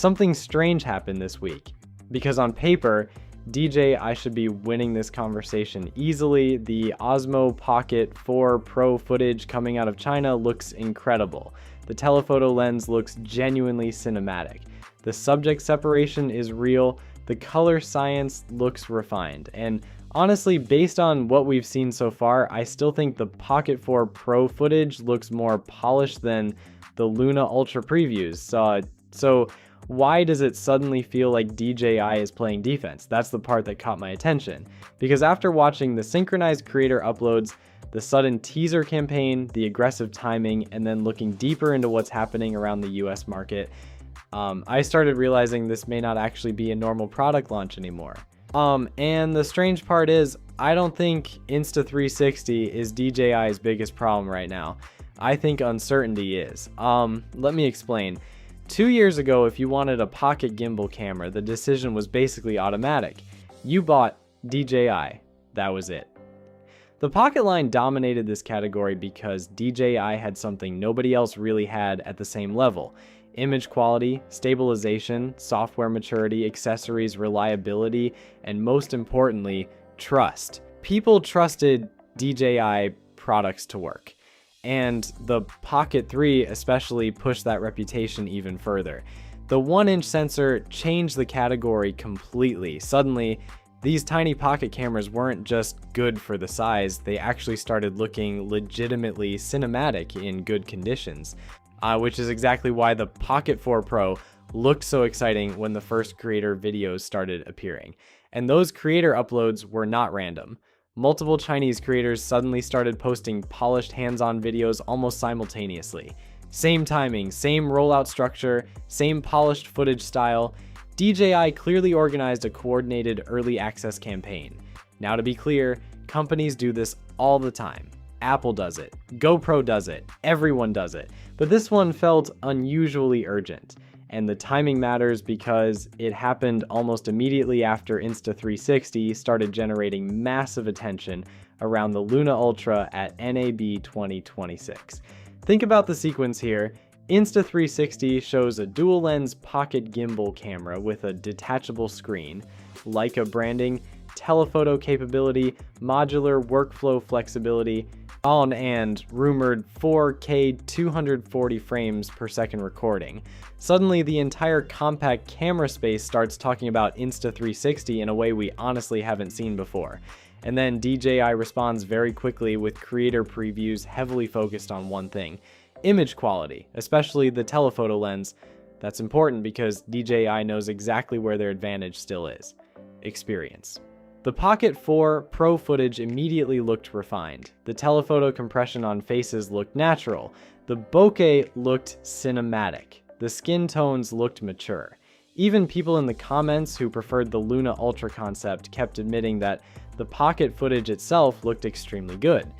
something strange happened this week. Because on paper, DJI should be winning this conversation easily. The Osmo Pocket 4 Pro footage coming out of China looks incredible. The telephoto lens looks genuinely cinematic. The subject separation is real. The color science looks refined. And honestly, based on what we've seen so far, I still think the Pocket 4 Pro footage looks more polished than the Luna Ultra previews. So why does it suddenly feel like DJI is playing defense? That's the part that caught my attention. Because after watching the synchronized creator uploads, the sudden teaser campaign, the aggressive timing, and then looking deeper into what's happening around the US market, I started realizing this may not actually be a normal product launch anymore. And the strange part is, I don't think Insta360 is DJI's biggest problem right now. I think uncertainty is. Let me explain. 2 years ago, if you wanted a pocket gimbal camera, the decision was basically automatic. You bought DJI. That was it. The Pocket line dominated this category because DJI had something nobody else really had at the same level. Image quality, stabilization, software maturity, accessories, reliability, and most importantly, trust. People trusted DJI products to work. And the Pocket 3 especially pushed that reputation even further. The 1-inch sensor changed the category completely. Suddenly, these tiny pocket cameras weren't just good for the size, they actually started looking legitimately cinematic in good conditions, which is exactly why the Pocket 4 Pro looked so exciting when the first creator videos started appearing. And those creator uploads were not random. Multiple Chinese creators suddenly started posting polished hands-on videos almost simultaneously. Same timing, same rollout structure, same polished footage style. DJI clearly organized a coordinated early access campaign. Now to be clear, companies do this all the time. Apple does it, GoPro does it, everyone does it. But this one felt unusually urgent. And the timing matters because it happened almost immediately after Insta360 started generating massive attention around the Luna Ultra at NAB 2026. Think about the sequence here. Insta360 shows a dual lens pocket gimbal camera with a detachable screen, Leica branding, telephoto capability, modular workflow flexibility, and rumored 4K 240 frames per second recording. Suddenly, the entire compact camera space starts talking about Insta360 in a way we honestly haven't seen before. And then DJI responds very quickly with creator previews heavily focused on one thing: image quality, especially the telephoto lens. That's important because DJI knows exactly where their advantage still is: experience. The Pocket 4 Pro footage immediately looked refined. The telephoto compression on faces looked natural. The bokeh looked cinematic. The skin tones looked mature. Even people in the comments who preferred the Luna Ultra concept kept admitting that the Pocket footage itself looked extremely good.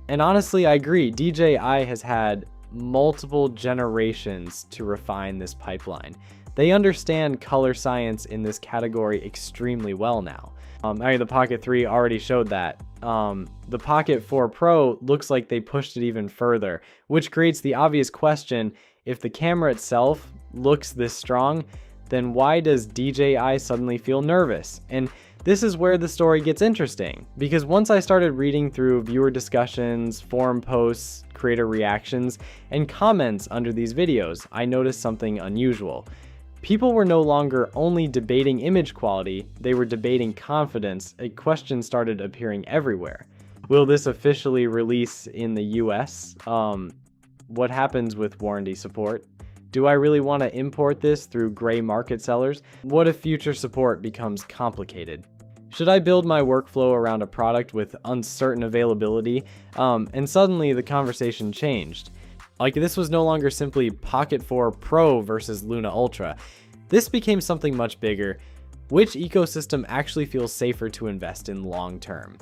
And honestly, I agree, DJI has had multiple generations to refine this pipeline. They understand color science in this category extremely well now. The Pocket 3 already showed that. The Pocket 4 Pro looks like they pushed it even further, which creates the obvious question: if the camera itself looks this strong, then why does DJI suddenly feel nervous? And this is where the story gets interesting, because once I started reading through viewer discussions, forum posts, creator reactions, and comments under these videos, I noticed something unusual. People were no longer only debating image quality, they were debating confidence. A question started appearing everywhere. Will this officially release in the US? What happens with warranty support? Do I really want to import this through gray market sellers? What if future support becomes complicated? Should I build my workflow around a product with uncertain availability? And suddenly the conversation changed. Like, this was no longer simply Pocket 4 Pro versus Luna Ultra. This became something much bigger. Which ecosystem actually feels safer to invest in long term?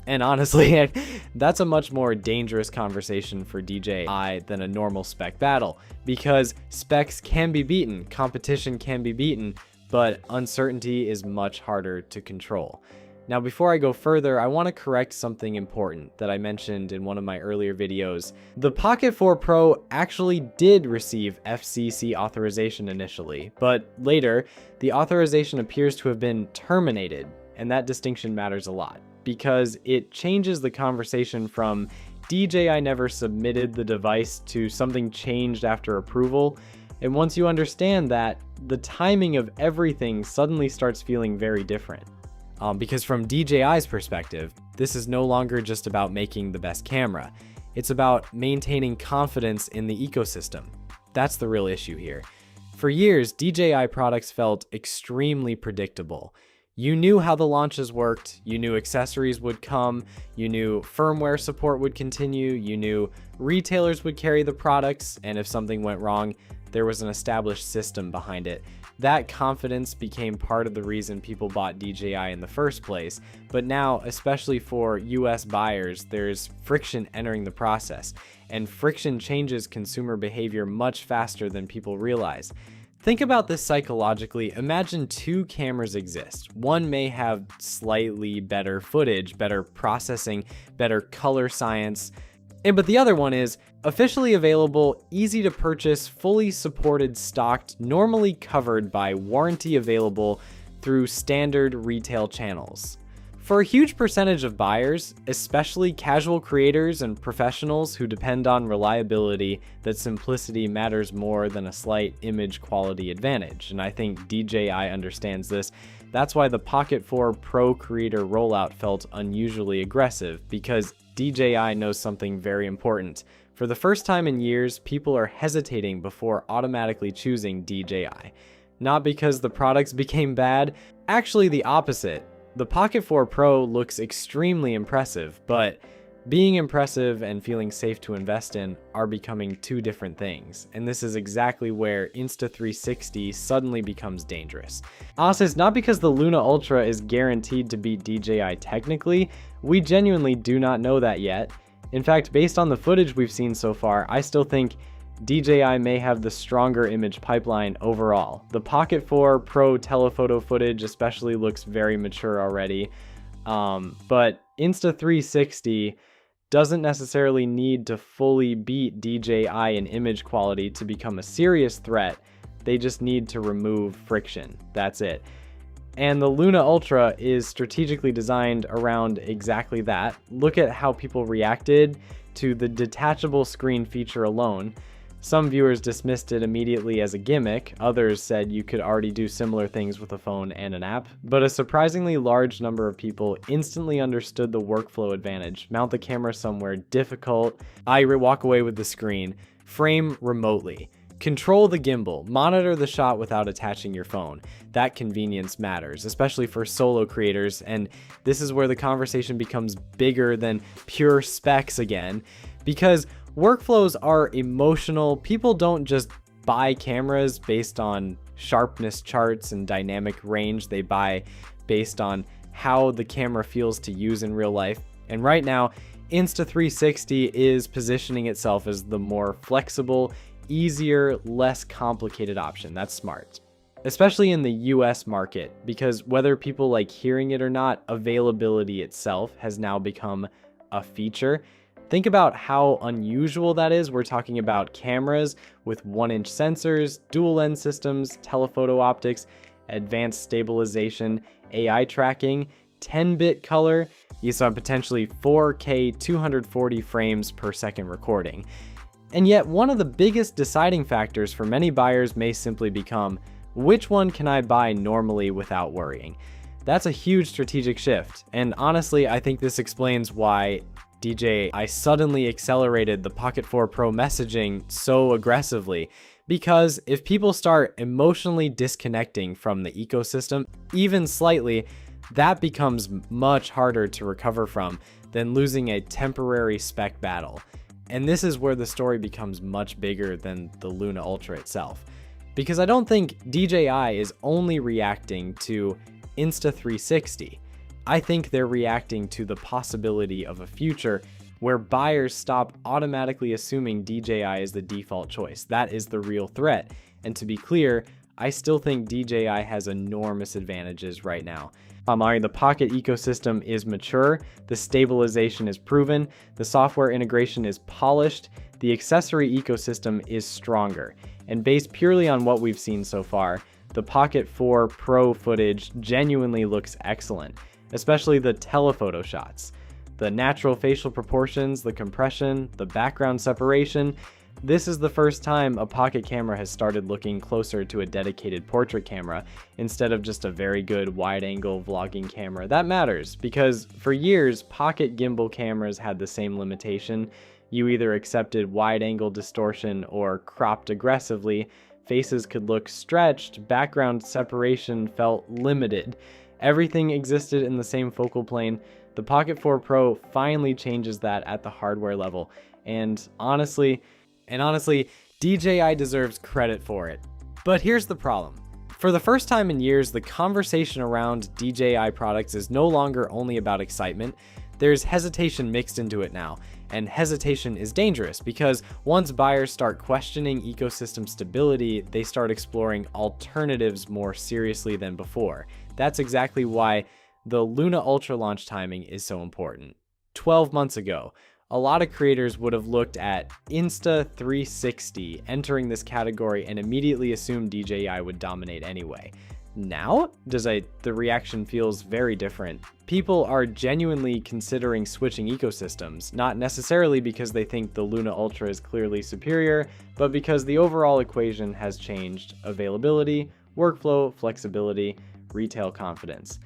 And honestly, that's a much more dangerous conversation for DJI than a normal spec battle, because specs can be beaten, competition can be beaten, but uncertainty is much harder to control. Now, before I go further, I want to correct something important that I mentioned in one of my earlier videos. The Pocket 4 Pro actually did receive FCC authorization initially, but later, the authorization appears to have been terminated, and that distinction matters a lot, because it changes the conversation from DJI never submitted the device to something changed after approval, and once you understand that, the timing of everything suddenly starts feeling very different. Because from DJI's perspective, this is no longer just about making the best camera. It's about maintaining confidence in the ecosystem. That's the real issue here. For years, DJI products felt extremely predictable. You knew how the launches worked, you knew accessories would come, you knew firmware support would continue, you knew retailers would carry the products, and if something went wrong, there was an established system behind it. That confidence became part of the reason people bought DJI in the first place, but now, especially for US buyers, there's friction entering the process, and friction changes consumer behavior much faster than people realize. Think about this psychologically. Imagine two cameras exist. One may have slightly better footage, better processing, better color science, but the other one is officially available, easy to purchase, fully supported, stocked, normally covered by warranty available through standard retail channels. For a huge percentage of buyers, especially casual creators and professionals who depend on reliability, that simplicity matters more than a slight image quality advantage, and I think DJI understands this. That's why the Pocket 4 Pro creator rollout felt unusually aggressive, because DJI knows something very important. For the first time in years, people are hesitating before automatically choosing DJI. Not because the products became bad, actually the opposite. The Pocket 4 Pro looks extremely impressive, but being impressive and feeling safe to invest in are becoming two different things, and this is exactly where Insta360 suddenly becomes dangerous. Honestly, it's not because the Luna Ultra is guaranteed to beat DJI technically. We genuinely do not know that yet. In fact, based on the footage we've seen so far, I still think DJI may have the stronger image pipeline overall. The Pocket 4 Pro telephoto footage especially looks very mature already, but Insta360 doesn't necessarily need to fully beat DJI in image quality to become a serious threat. They just need to remove friction. That's it. And the Luna Ultra is strategically designed around exactly that. Look at how people reacted to the detachable screen feature alone. Some viewers dismissed it immediately as a gimmick, others said you could already do similar things with a phone and an app, but a surprisingly large number of people instantly understood the workflow advantage. Mount the camera somewhere difficult, walk away with the screen, frame remotely, control the gimbal, monitor the shot without attaching your phone. That convenience matters, especially for solo creators, and this is where the conversation becomes bigger than pure specs again, because workflows are emotional. People don't just buy cameras based on sharpness charts and dynamic range. They buy based on how the camera feels to use in real life. And right now, Insta360 is positioning itself as the more flexible, easier, less complicated option. That's smart. Especially in the US market, because whether people like hearing it or not, availability itself has now become a feature. Think about how unusual that is. We're talking about cameras with 1-inch sensors, dual lens systems, telephoto optics, advanced stabilization, AI tracking, 10-bit color, you saw potentially 4K 240 frames per second recording. And yet one of the biggest deciding factors for many buyers may simply become, which one can I buy normally without worrying? That's a huge strategic shift, and honestly, I think this explains why DJI suddenly accelerated the Pocket 4 Pro messaging so aggressively, because if people start emotionally disconnecting from the ecosystem, even slightly, that becomes much harder to recover from than losing a temporary spec battle. And this is where the story becomes much bigger than the Luna Ultra itself. Because I don't think DJI is only reacting to Insta360. I think they're reacting to the possibility of a future where buyers stop automatically assuming DJI is the default choice. That is the real threat. And to be clear, I still think DJI has enormous advantages right now. The Pocket ecosystem is mature, the stabilization is proven, the software integration is polished, the accessory ecosystem is stronger, and based purely on what we've seen so far, the Pocket 4 Pro footage genuinely looks excellent, especially the telephoto shots. The natural facial proportions, the compression, the background separation. This is the first time a pocket camera has started looking closer to a dedicated portrait camera instead of just a very good wide-angle vlogging camera. That matters because for years, pocket gimbal cameras had the same limitation. You either accepted wide-angle distortion or cropped aggressively. Faces could look stretched, background separation felt limited. Everything existed in the same focal plane. The Pocket 4 Pro finally changes that at the hardware level, and honestly, DJI deserves credit for it. But here's the problem. For the first time in years, the conversation around DJI products is no longer only about excitement. There's hesitation mixed into it now, and hesitation is dangerous because once buyers start questioning ecosystem stability, they start exploring alternatives more seriously than before. That's exactly why the Luna Ultra launch timing is so important. 12 months ago, a lot of creators would have looked at Insta360 entering this category and immediately assumed DJI would dominate anyway. Now, the reaction feels very different. People are genuinely considering switching ecosystems, not necessarily because they think the Luna Ultra is clearly superior, but because the overall equation has changed: availability, workflow, flexibility, retail confidence.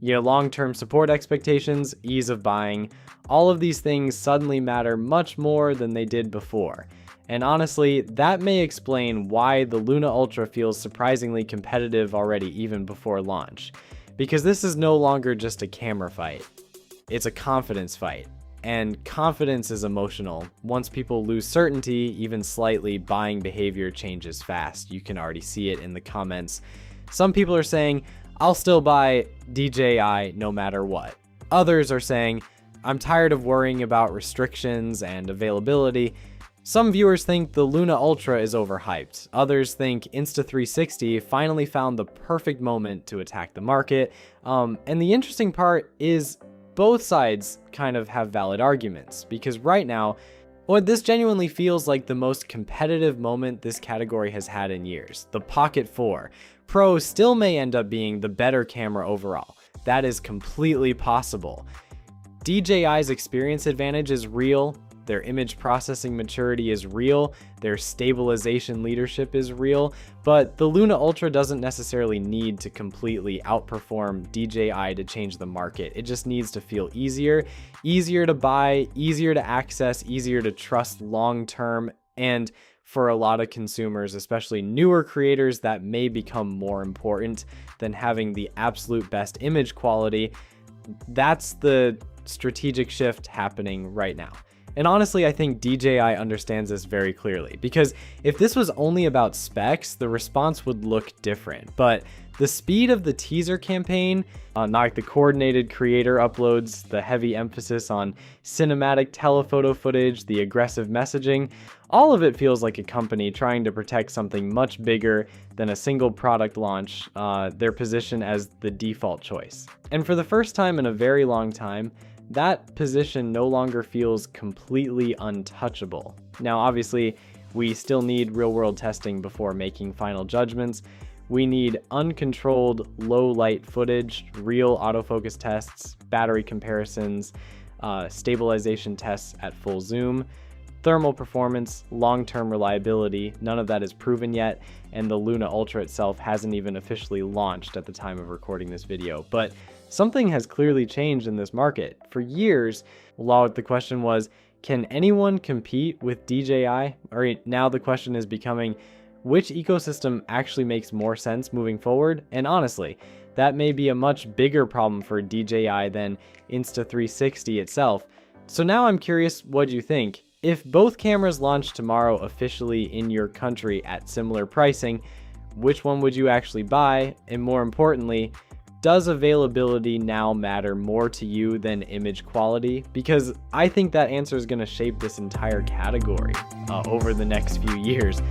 Long-term support expectations, ease of buying, all of these things suddenly matter much more than they did before. And honestly, that may explain why the Luna Ultra feels surprisingly competitive already even before launch. Because this is no longer just a camera fight. It's a confidence fight. And confidence is emotional. Once people lose certainty, even slightly, buying behavior changes fast. You can already see it in the comments. Some people are saying, I'll still buy DJI no matter what. Others are saying, I'm tired of worrying about restrictions and availability. Some viewers think the Luna Ultra is overhyped. Others think Insta360 finally found the perfect moment to attack the market. And the interesting part is both sides kind of have valid arguments, because right now, this genuinely feels like the most competitive moment this category has had in years. The Pocket 4 Pro still may end up being the better camera overall. That is completely possible. DJI's experience advantage is real, their image processing maturity is real, their stabilization leadership is real, but the Luna Ultra doesn't necessarily need to completely outperform DJI to change the market. It just needs to feel easier to buy, easier to access, easier to trust long-term, and for a lot of consumers, especially newer creators, that may become more important than having the absolute best image quality. That's the strategic shift happening right now. And honestly, I think DJI understands this very clearly, because if this was only about specs, the response would look different. But the speed of the teaser campaign, not the coordinated creator uploads, the heavy emphasis on cinematic telephoto footage, the aggressive messaging, all of it feels like a company trying to protect something much bigger than a single product launch, their position as the default choice. And for the first time in a very long time, that position no longer feels completely untouchable. Now, obviously, we still need real-world testing before making final judgments. We need uncontrolled low-light footage, real autofocus tests, battery comparisons, stabilization tests at full zoom, thermal performance, long-term reliability. None of that is proven yet, and the Luna Ultra itself hasn't even officially launched at the time of recording this video. But something has clearly changed in this market. For years, the question was, can anyone compete with DJI? Now the question is becoming, which ecosystem actually makes more sense moving forward? And honestly, that may be a much bigger problem for DJI than Insta360 itself. So now I'm curious what you think. If both cameras launch tomorrow officially in your country at similar pricing, which one would you actually buy? And more importantly, does availability now matter more to you than image quality? Because I think that answer is going to shape this entire category over the next few years.